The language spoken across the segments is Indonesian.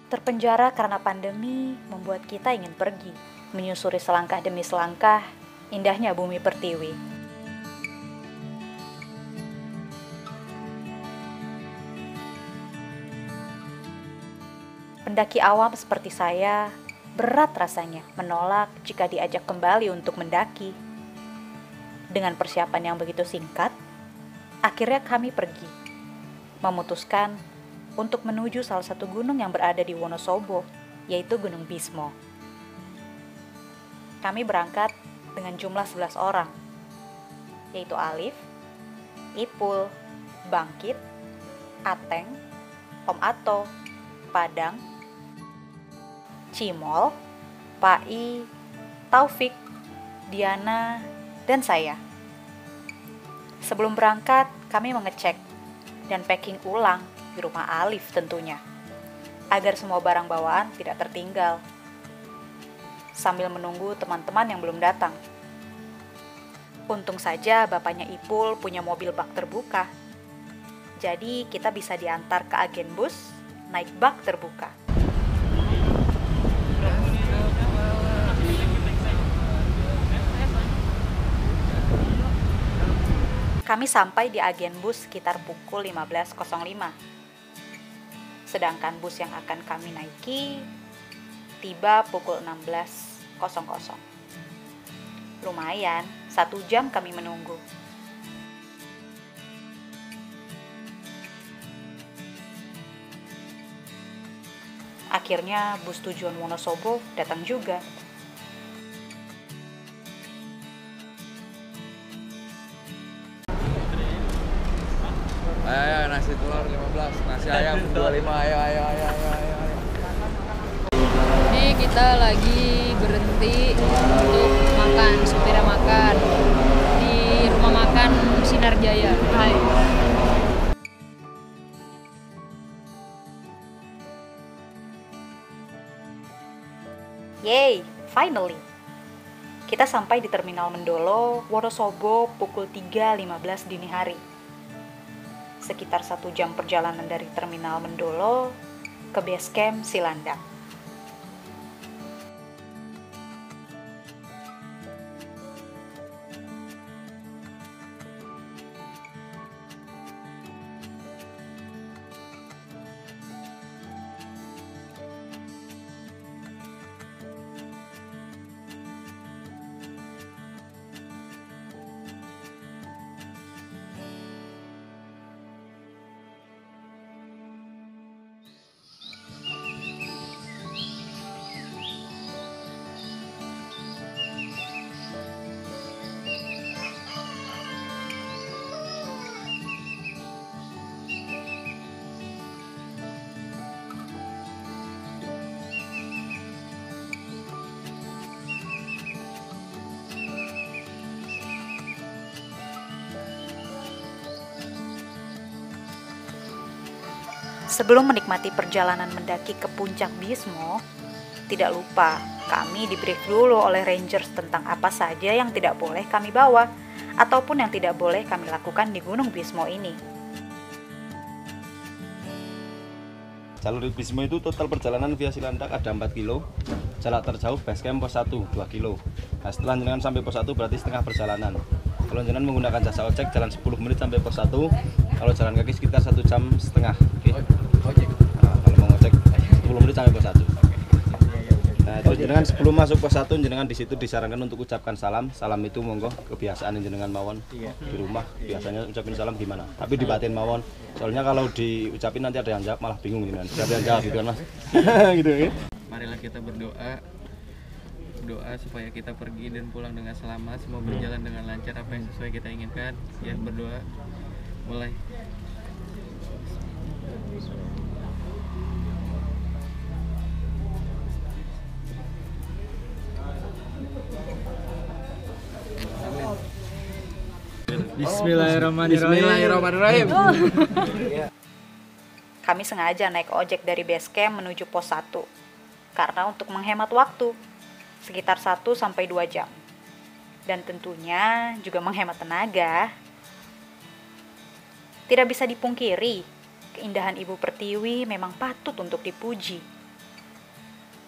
Terpenjara karena pandemi membuat kita ingin pergi, menyusuri selangkah demi selangkah indahnya bumi pertiwi. Pendaki awam seperti saya, berat rasanya menolak jika diajak kembali untuk mendaki. Dengan persiapan yang begitu singkat, akhirnya kami pergi, memutuskan untuk menuju salah satu gunung yang berada di Wonosobo, yaitu Gunung Bismo. Kami berangkat dengan jumlah 11 orang, yaitu Alif, Ipul, Bangkit, Ateng, Om Ato, Padang, Cimol, Pai, Taufik, Diana, dan saya. Sebelum berangkat, kami mengecek dan packing ulang di rumah Alif tentunya, agar semua barang bawaan tidak tertinggal. Sambil menunggu teman-teman yang belum datang. Untung saja bapaknya Ipul punya mobil bak terbuka. Jadi kita bisa diantar ke agen bus naik bak terbuka. Kami sampai di agen bus sekitar pukul 15.05. Sedangkan bus yang akan kami naiki tiba pukul 16.00. Lumayan, 1 jam kami menunggu. Akhirnya bus tujuan Wonosobo datang juga. Ayo, nasi telur 15, nasi ayam 25, ayo. Ini kita lagi berhenti untuk makan, sepeda makan di rumah makan Sinar Jaya. Hai. Yeay, finally! Kita sampai di Terminal Mendolo, Wonosobo pukul 3.15 dini hari. Sekitar 1 jam perjalanan dari Terminal Mendolo ke base camp Cilandak. Sebelum menikmati perjalanan mendaki ke puncak Bismo, tidak lupa kami di-brief dulu oleh rangers tentang apa saja yang tidak boleh kami bawa ataupun yang tidak boleh kami lakukan di Gunung Bismo ini. Jalur Bismo itu total perjalanan via Cilandak ada 4 kilo. Jarak terjauh base camp pos 1, 2 kilo. Nah, setelah jenengan sampai pos 1 berarti setengah perjalanan. Kalau jenengan menggunakan jasa ojek jalan 10 menit sampai pos 1. Kalau jalan kaki sekitar 1,5 jam. Okay? Nah, kalau mau ngecek 10 menit sampai pos 1. Nah, terus jenengan sebelum masuk pos 1 jenengan di situ disarankan untuk ucapkan salam. Salam itu monggo kebiasaan jenengan mawon di rumah biasanya ucapin salam gimana. Tapi dibatin mawon. Soalnya kalau diucapin nanti ada yang jawab malah bingung jenengan. Siapa yang jawab gitu kan, Mas? Gitu ya. Marilah kita berdoa supaya kita pergi dan pulang dengan selamat, semua berjalan dengan lancar apa yang sesuai kita inginkan. Ya, berdoa. Mulai. Bismillahirrahmanirrahim. Kami sengaja naik ojek dari base camp menuju pos 1 karena untuk menghemat waktu sekitar 1-2 jam. Dan tentunya juga menghemat tenaga. Tidak bisa dipungkiri, keindahan Ibu Pertiwi memang patut untuk dipuji.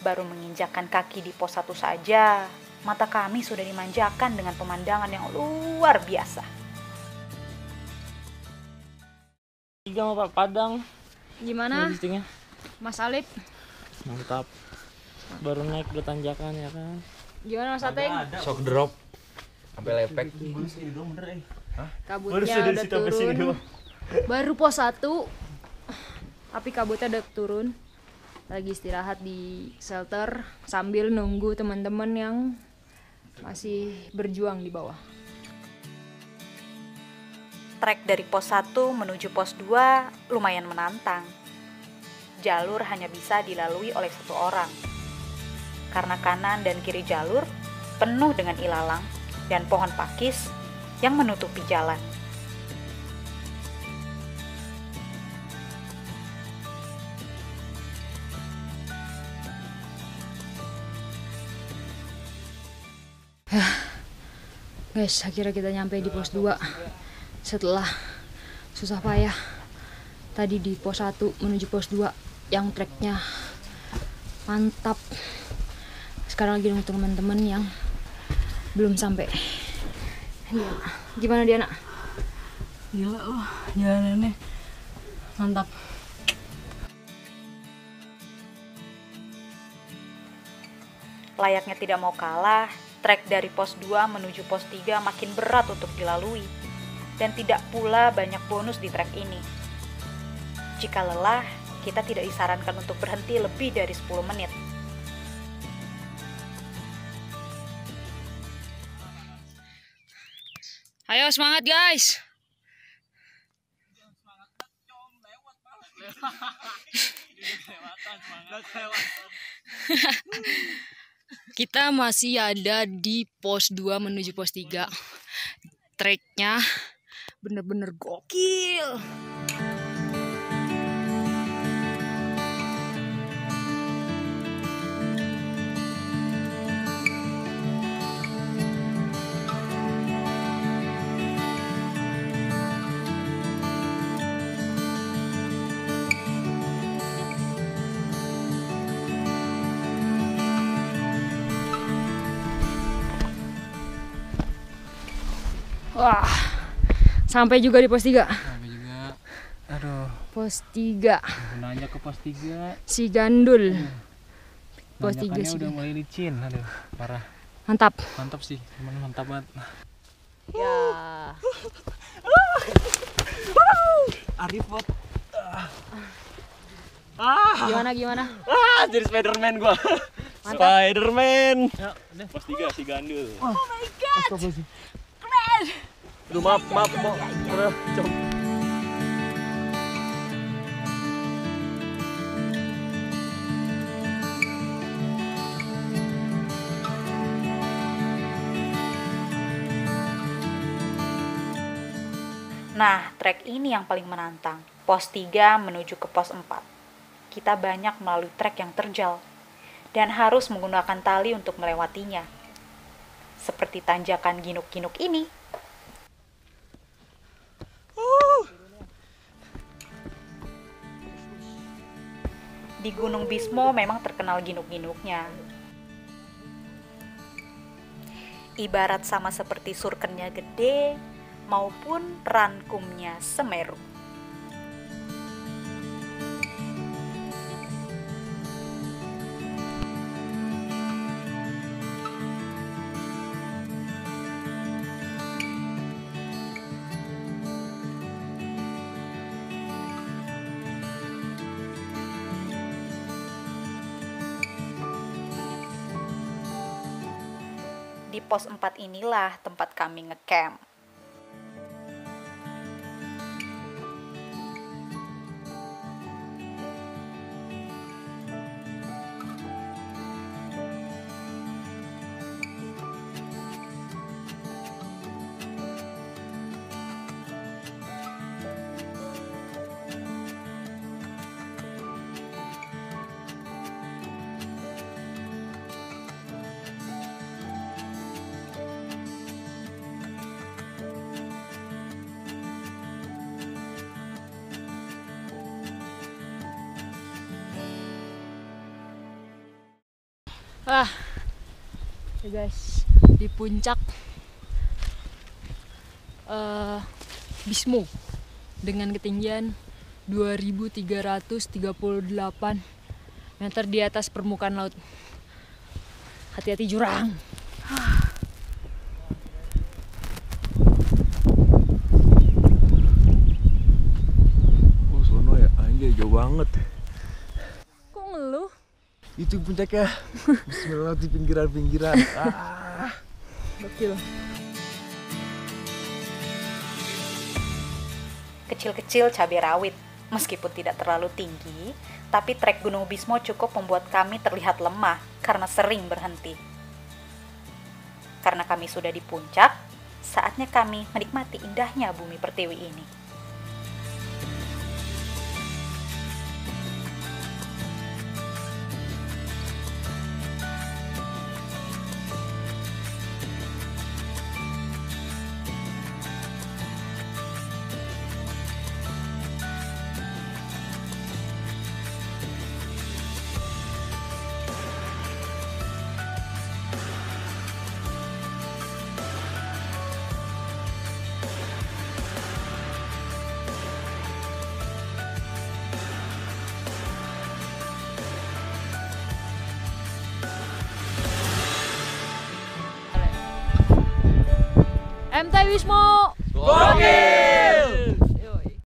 Baru menginjakkan kaki di pos 1 saja, mata kami sudah dimanjakan dengan pemandangan yang luar biasa. Tiga sama Pak Padang Gimana logistiknya Mas Alip? mantap, baru naik udah tanjakan ya kan. Gimana Mas Ateng? Shock drop sampai lepek. Kabutnya udah turun. Baru pos 1 tapi kabutnya udah turun. Lagi istirahat di shelter sambil nunggu teman-teman yang masih berjuang di bawah. Trek dari pos 1 menuju pos 2 lumayan menantang. Jalur hanya bisa dilalui oleh 1 orang. Karena kanan dan kiri jalur penuh dengan ilalang dan pohon pakis yang menutupi jalan. Guys, akhirnya kita nyampe di pos 2 setelah susah payah tadi di pos 1 menuju pos 2 yang treknya mantap. Sekarang lagi nunggu teman-teman yang belum sampai. Ya. Gimana Diana? Gila loh, jalanannya mantap. Layaknya tidak mau kalah, trek dari pos 2 menuju pos 3 makin berat untuk dilalui. Dan tidak pula banyak bonus di trek ini. Jika lelah, kita tidak disarankan untuk berhenti lebih dari 10 menit. Ayo semangat guys. Kita masih ada di pos 2 menuju pos 3. Treknya bener-bener gokil. Wah, sampai juga di pos 3. Sampai juga. Aduh, Pos 3, nanya ke pos 3. si Gandul. Pos 3 Nanyakannya sih. udah mulai licin. Aduh, parah. Mantap. Mantap sih, teman mantap banget. Ya. Arif bot. Gimana? Jadi Spiderman gua. Mantap. Spiderman. Pos 3 si Gandul. Aduh, maaf. Udah, coba. Nah, trek ini yang paling menantang. Pos 3 menuju ke pos 4. Kita banyak melalui trek yang terjal dan harus menggunakan tali untuk melewatinya. Seperti tanjakan ginuk-ginuk ini. Di Gunung Bismo memang terkenal ginuk-ginuknya. Ibarat sama seperti surkennya gede maupun rankumnya Semeru. Di pos 4 inilah tempat kami ngecamp. Ya guys, di puncak Bismo dengan ketinggian 2338 meter di atas permukaan laut. Hati-hati jurang. Oh sono ya, anjay jauh banget. Kok ngeluh? Itu puncaknya. Bismillah di pinggiran-pinggiran. Gokil. Kecil-kecil cabai rawit, meskipun tidak terlalu tinggi, tapi trek Gunung Bismo cukup membuat kami terlihat lemah karena sering berhenti. Karena kami sudah di puncak, saatnya kami menikmati indahnya bumi pertiwi ini. MT Wismo. Oke.